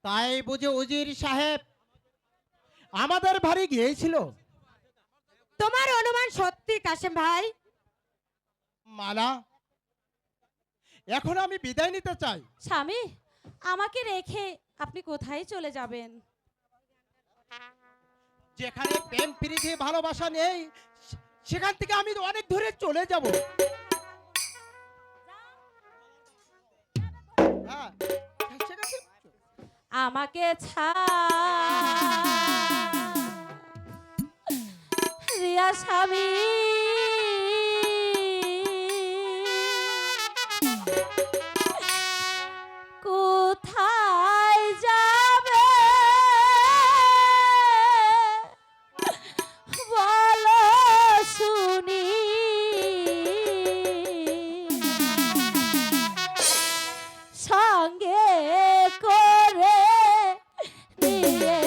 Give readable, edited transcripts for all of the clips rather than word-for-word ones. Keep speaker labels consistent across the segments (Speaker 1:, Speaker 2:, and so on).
Speaker 1: তাই বুঝে উজির সাহেব আমাদের বাড়ি গিয়েছিল?
Speaker 2: তোমার অনুমান সত্যি কাশেম ভাই।
Speaker 1: মালা, এখন আমি বিদায় নিতে চাই।
Speaker 3: স্বামী, আমাকে রেখে আপনি কোথায় চলে যাবেন?
Speaker 1: যেখানে প্রেম প্রীতি ভালোবাসা নেই সেখান থেকে আমি অনেক দূরে চলে যাব। হ্যাঁ, সেখান থেকে-
Speaker 3: আমাকে রিয়া স্বামী, কোথায় যাবে বলো শুনি। সঙ্গে করে নিয়ে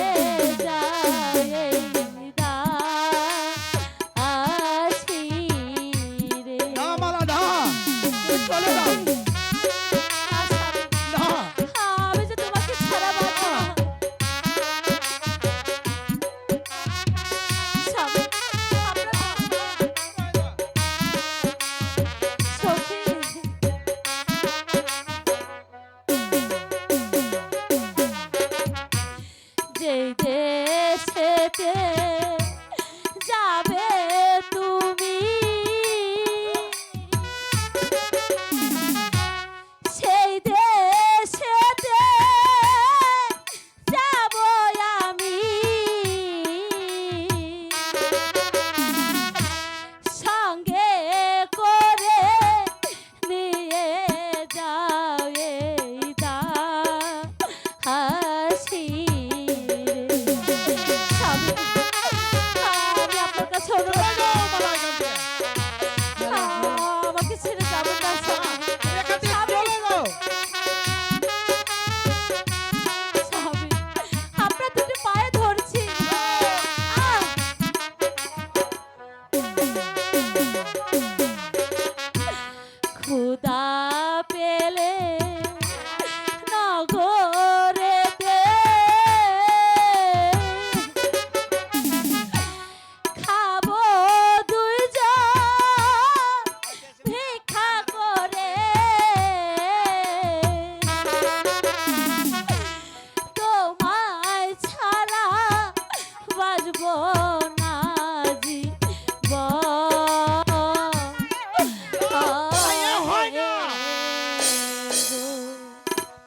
Speaker 3: যায় আসি রে।
Speaker 1: না মালা, না, তুমি চলে যাও। না,
Speaker 3: আমি যে তোমাকে ছাড়া বাঁচবো না। স্বামী, সখী, যেই দেশেতে যাবে তুমি, সেই দেশেতে যাব আমি। সঙ্গে করে নিয়ে যাও এই হাসি রে। স্বামী, আমি আপনার কাছে অনুরোধ
Speaker 1: চলে যাও মালা এখান থেকে।
Speaker 3: আমাকে ছেড়ে যাবেন না স্বামী।
Speaker 1: এখান থেকে চলে যাও।
Speaker 3: স্বামী, আপনার দুটো পায়ে ধরছি। আহ! ক্ষুধা পেলে নগরেতে খাবো দুইজন ভিক্ষা করে। তোমায় ছাড়া বাজবো না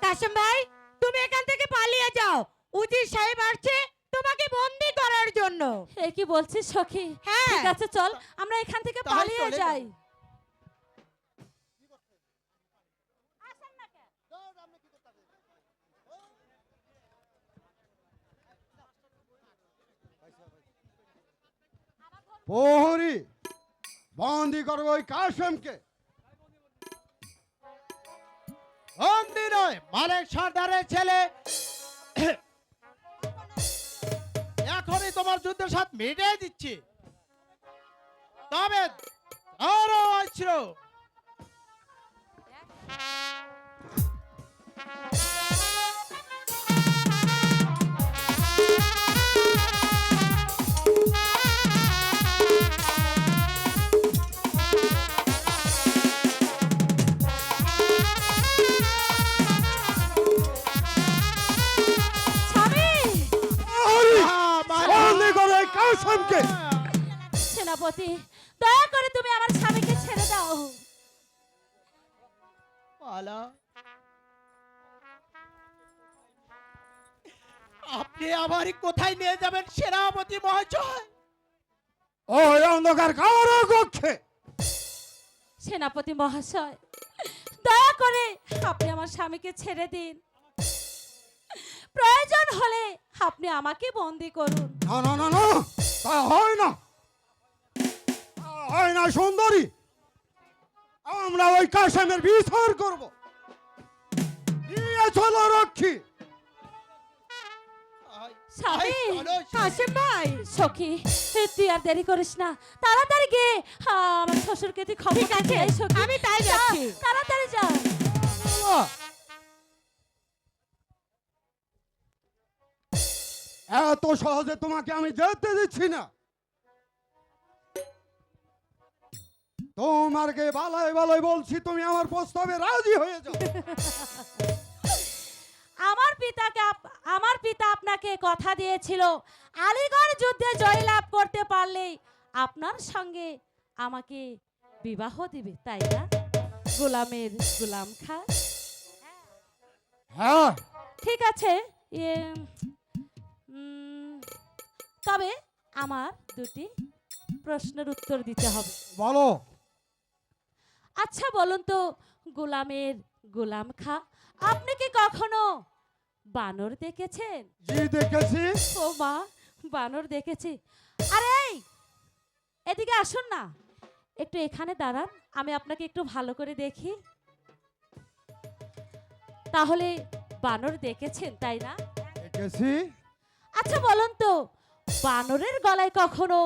Speaker 2: কাশেম ভাই, তুমি এখান থেকে পালিয়ে যাও। উজির সাহেব আসছে তোমাকে বন্দি করার জন্য।
Speaker 3: এ কি বলছিস সখী?
Speaker 2: হ্যাঁ।
Speaker 3: ঠিক আছে, চল আমরা এখান থেকে
Speaker 1: তাহলে
Speaker 3: পালিয়ে
Speaker 1: চলে
Speaker 3: যাই।
Speaker 4: প্রহরী, বন্দি করবো ওই কাশেমকে।
Speaker 1: বন্দি নয়, মালিক সর্দারের ছেলে। এখনই তোমার যুদ্ধের সাথে মিটিয়ে দিচ্ছি। তবে আরো অস্ত্র।
Speaker 3: স্বামী,
Speaker 4: প্রহরী,
Speaker 1: মালা।
Speaker 4: বন্দি করো ওই কাশেমকে।
Speaker 3: সেনাপতি, দয়া করে তুমি আমার স্বামীকে ছেড়ে দাও।
Speaker 1: মালা, আপনি আবার কোথায় নিয়ে যাবেন সেনাপতি মহাশয়?
Speaker 4: ওই অন্ধকার কারাকক্ষে।
Speaker 3: সেনাপতি মহাশয়, দয়া করে আপনি আমার স্বামীকে ছেড়ে দিন। প্রয়োজন হলে আপনি আমাকে বন্দি করুন।
Speaker 4: না না না না, তা হয় না, তা হয় না সুন্দরী। আমরা ওই কাশেমের বিচার করব। নিয়ে চলো রক্ষী।
Speaker 3: স্বামী,
Speaker 1: চলো,
Speaker 2: কাশেম ভাই,
Speaker 3: সখী, তুই আর দেরি করিস না, তাড়াতাড়ি গিয়ে আমার শ্বশুরকে তুই খবর
Speaker 2: ঠিক আছে,
Speaker 3: দে, সখী।
Speaker 2: আমি তাই
Speaker 3: যা,
Speaker 2: যাচ্ছি।
Speaker 3: তাড়াতাড়ি যা।
Speaker 4: এত সহজে তোমাকে আমি যেতে দিচ্ছি না। তোমারকে বালাই বালাই বলছি, তুমি আমার প্রস্তাবে রাজি হয়ে যাও।
Speaker 3: আমার পিতা আপনাকে কথা দিয়েছিল আলীগড় যুদ্ধে জয়লাভ করতে পারলেই আপনার সঙ্গে আমাকে বিবাহ দিবে, তাই না গোলামের গোলাম খা?
Speaker 4: হ্যাঁ,
Speaker 3: ঠিক আছে, তবে আমার দুটি প্রশ্নের উত্তর দিতে হবে।
Speaker 4: বলো।
Speaker 3: আচ্ছা বলুন তো গোলামের গোলাম খা, আপনি কি কখনো বানর দেখেছেন?
Speaker 4: জি দেখেছি।
Speaker 3: ও মা, বানর দেখেছি। আরে এদিকে আসুন না, একটু এখানে দাঁড়ান, আমি আপনাকে একটু ভালো করে দেখি। তাহলে বানর দেখেছেন, তাই না?
Speaker 4: দেখেছি।
Speaker 3: আচ্ছা বলুন তো বানরের গলায় কখনো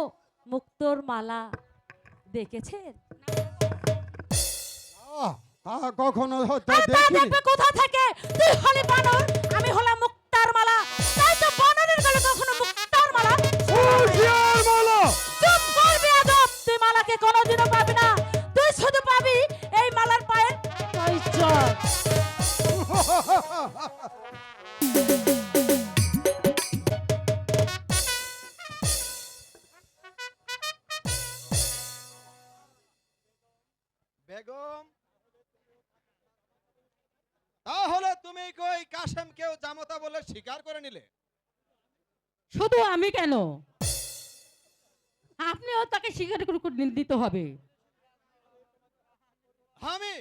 Speaker 3: মুক্তোর মালা দেখেছেন?
Speaker 4: তা কখনো হয়তো
Speaker 3: আরে তা
Speaker 4: দেখিনি।
Speaker 3: দেখবে কোথা থেকে? তুই হলি বানর, আমি হলাম মুক্তার মালা, তাই তো বানরের গলায় কখনো মুক্তার মালা।
Speaker 4: ফুলফিয়ার মালা।
Speaker 3: চুপ কর বেয়াদব, তুই মালাকে কোনোদিনও পাবি না, তুই শুধু পাবি এই মালার পায়ের পরিচয়।
Speaker 1: বেগম, তাহলে তুমি কই কাশেমকেও জামতা বলে স্বীকার করে নিলে?
Speaker 2: শুধু আমি কেন, আপনিও তাকে স্বীকার করে দিতে হবে।
Speaker 1: আমি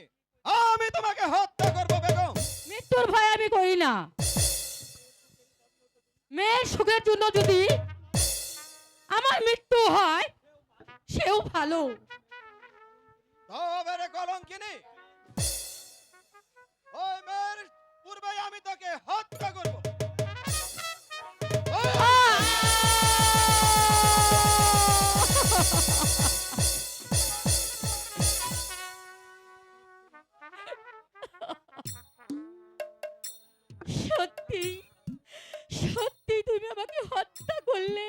Speaker 1: আমি তোমাকে হত্যা করব বেগম।
Speaker 2: মৃত্যুর ভয় আমি করি না, মেয়ের সুখের জন্য যদি আমার মৃত্যু হয় সেও ভালো।
Speaker 1: তবে রে কলঙ্কিনী, ওই মেয়ের পূর্বে আমি তোকে হত্যা করব।
Speaker 2: সত্যি সত্যি তুমি আমাকে হত্যা করলে।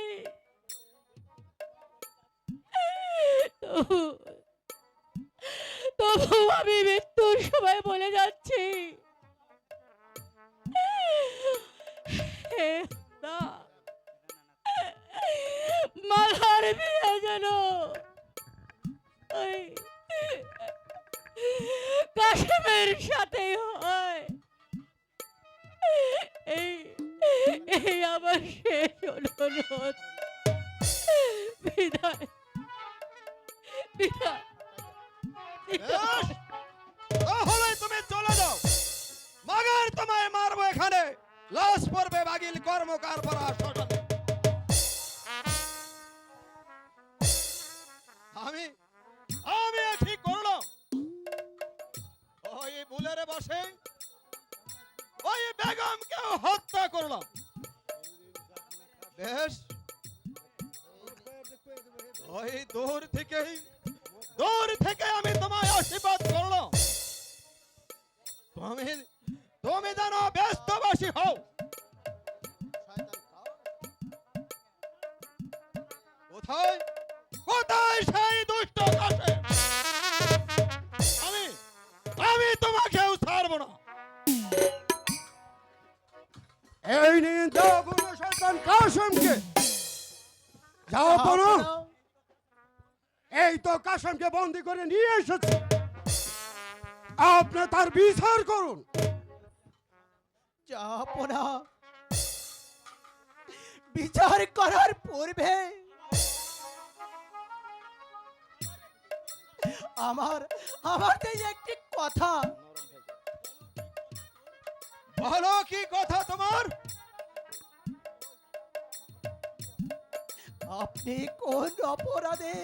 Speaker 2: তবু আমি মৃত্যুর সময় বলে যাচ্ছি, হে না, মালার বিয়ে যেন ওই কাশেমের সাথে হয়। এই এই আমার শেষ অনুরোধ। বিদায় বিদায়।
Speaker 1: বেশ, তাহলে তুমি চলে যাও, মাগার তোমায় মারবো এখানে, লাশ পড়বে বাগিল কর্মকার পরা শ্মশানে। আমি আমি ঠিক করলাম, ওই বুলেরে বসে ওই বেগমকেও হত্যা করলাম। বেশ, ওই দূর থেকে আমি তোমায় আশীর্বাদ করলাম, তুমি তুমি যেন ব্যস্তবাসী হও। কোথায় কোথায় সেই দুষ্ট কাশেম? আমি তোমাকেও ছাড়বো না।
Speaker 4: এই নিয়ে যাও বুনো শয়তান কাশেমকে। যাও বুনো। এই তো কাশেমকে বন্দি করে নিয়ে এসেছি, আপনি তার বিচার করুন।
Speaker 1: যাপনা, বিচার করার পূর্বে আমার এই একটি কথা। বলো, কি কথা তোমার? আপনি কোন অপরাধে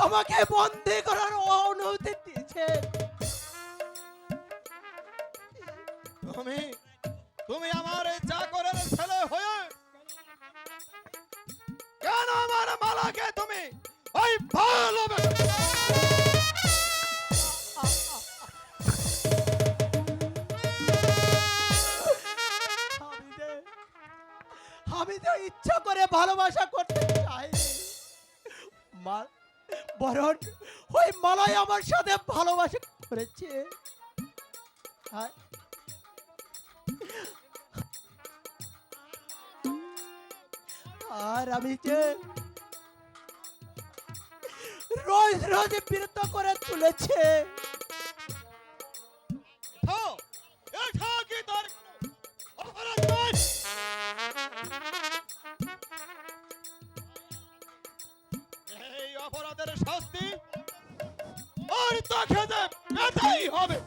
Speaker 1: আমাকে বন্দি করার অনুমতি দিয়েছেন? তুমি আমার এই চাকরের ছেলে হয়ে কেন আমার মালাকে তুমি ওই ভালোবেসে
Speaker 5: ভালোবাসা করতে চাই বরং ওই মালাই আমার সাথে ভালোবাসা করেছে। আর আর আমি যে রোজ রোজ বিরত করে তুলেছে।
Speaker 1: এটা কি তোর অপরাধ নয়? এই অপরাধের শাস্তি আর তাকে যে পেতেই হবে।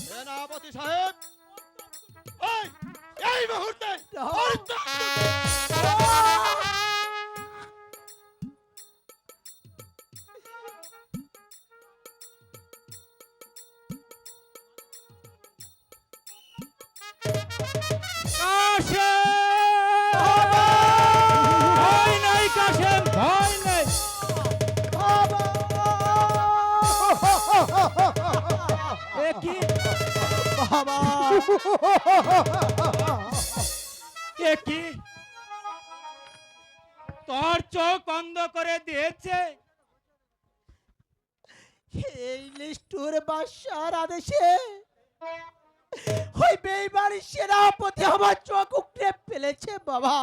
Speaker 1: সেনাপতি সাহেব, এই মুহূর্তে ওর
Speaker 5: বাবা
Speaker 6: কি তোর চোখ অন্ধ করে দিয়েছে?
Speaker 5: এই নিষ্ঠুর বাদশার আদেশে ওই বেঈমানি সেনাপতি আমার চোখ উপড়ে ফেলেছে বাবা।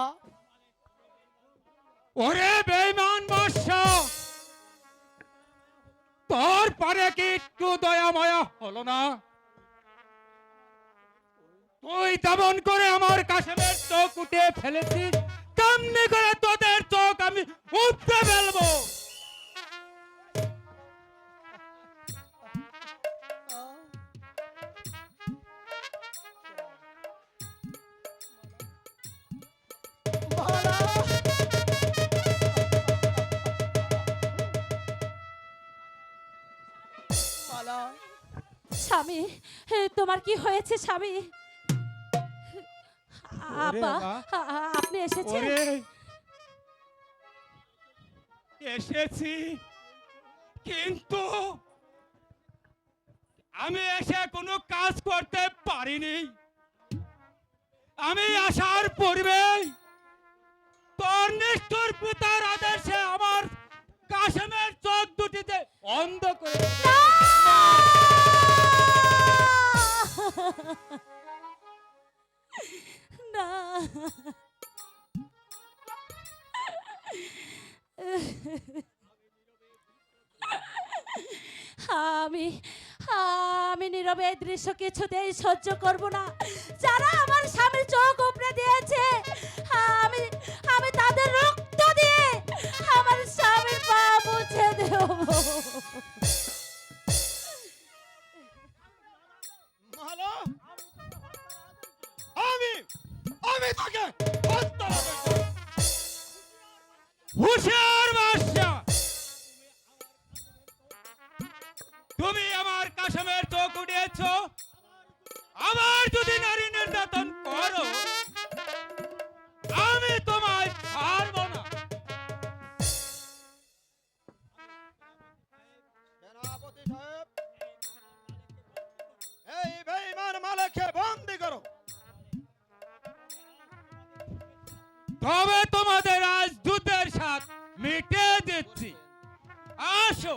Speaker 6: ওরে বেঈমান বাদশা, তোর পরে কি একটু দয়া মায়া হলো না? তুই তেমন করে আমার কাশেমের চোখ উঠে ফেলেছিস, তেমনি করে তোদের চোখ আমি উপড়ে ফেলবো।
Speaker 3: স্বামী, তোমার কি হয়েছে স্বামী? আব্বা, আপনি এসেছেন?
Speaker 6: ওরে এসেছি, কিন্তু আমি এসে কোনো কাজ করতে পারিনি। আমি আসার পূর্বেই তোর নিষ্ঠুর পিতার আদেশে আমার কাশেমের চোখ দুটিতে অন্ধ করে দিয়েছে।
Speaker 3: না, আমি আমি নীরবে এই দৃশ্য কিছুতেই সহ্য করব না। যারা আমার স্বামীর চোখ উপড়ে দিয়েছে, আমি আমি তাদের রক্ত দিয়ে আমার স্বামীর পা মুছে দেব।
Speaker 1: মালা, আমি তাকে হত্যা করব।
Speaker 6: হুঁশিয়ার বাদশা, তুমি আমার কাশেমের চোখ উঠিয়েছ, আবার যদি নারী নির্যাতন করো আমি তোমায় ছাড়ব না।
Speaker 1: সেনাপতি সাহেব, এই বেঈমান মালিককে বন্দী করো।
Speaker 6: তবে তোমাদের আজ দুধের স্বাদ মিটে দিচ্ছি, আসো।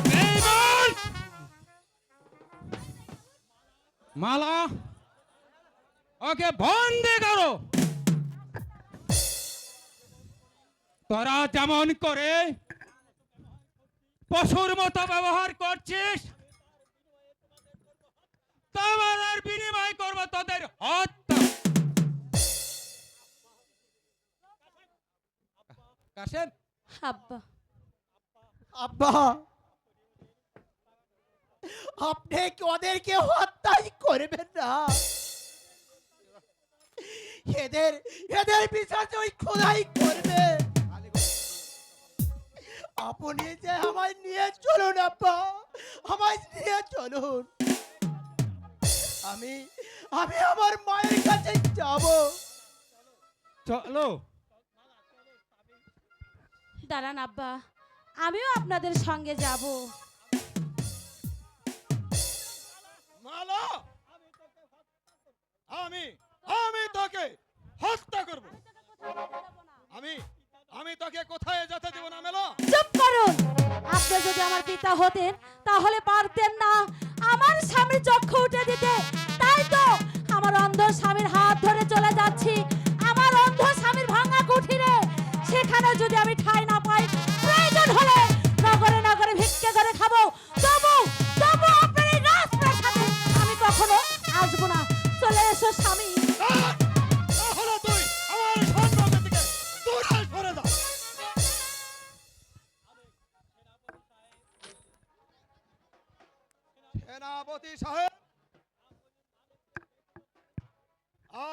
Speaker 6: বেঈমান! মালা, ওকে বন্দী করো। তোরা যেমন করে পশুর মতো ব্যবহার করছিস, তোমাদের বিনিময় করবো তোদের হত্যা। কাশেম,
Speaker 3: আব্বা,
Speaker 5: আব্বা, আপনি কি ওদেরকে হত্যাই করবেন না? এদের এদের বিচার যে ওই খোদাই করবে। আপনি যে আমায় নিয়ে চলুন আব্বা, আমায় নিয়ে চলুন। আমি আমি আমার মায়ের কাছে যাব।
Speaker 6: চলো।
Speaker 3: দাঁড়ান আব্বা, আমিও আপনাদের সঙ্গে যাব।
Speaker 1: মালা, আমি আমি তোকে হত্যা করব। আমি তোকে কোথায় যেতে দেব না মেলা।
Speaker 3: চুপ করুন। আপনি যদি আমার পিতা হতেন তাহলে পারতেন না আমার স্বামীর চক্ষু উঠে দিতে। তাই তো আমার অন্ধ স্বামীর হাত ধরে চলে যাচ্ছি আমার অন্ধ স্বামীর ভাঙা কুঠিরে। সেখানে যদি আমি ঠাঁই না পাই, প্রয়োজন হলে নগরে নগরে ভিক্ষে করে খাবো, তবু তবু আপনার এই রাজপ্রাসাদে আমি কখনো আসবো না। চলে এসো স্বামী।
Speaker 1: তাহলে তুই আমার সম্পর্ক থেকে দূরে সরে যা। সেনাপতি সাহেব,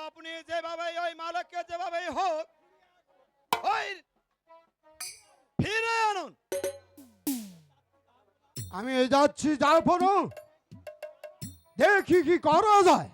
Speaker 1: আপনি যেভাবে ওই মালিককে যেভাবেই হোক ওই ফিরে আনুন।
Speaker 4: আমি যাচ্ছি, যার পর দেখি কি করা যায়।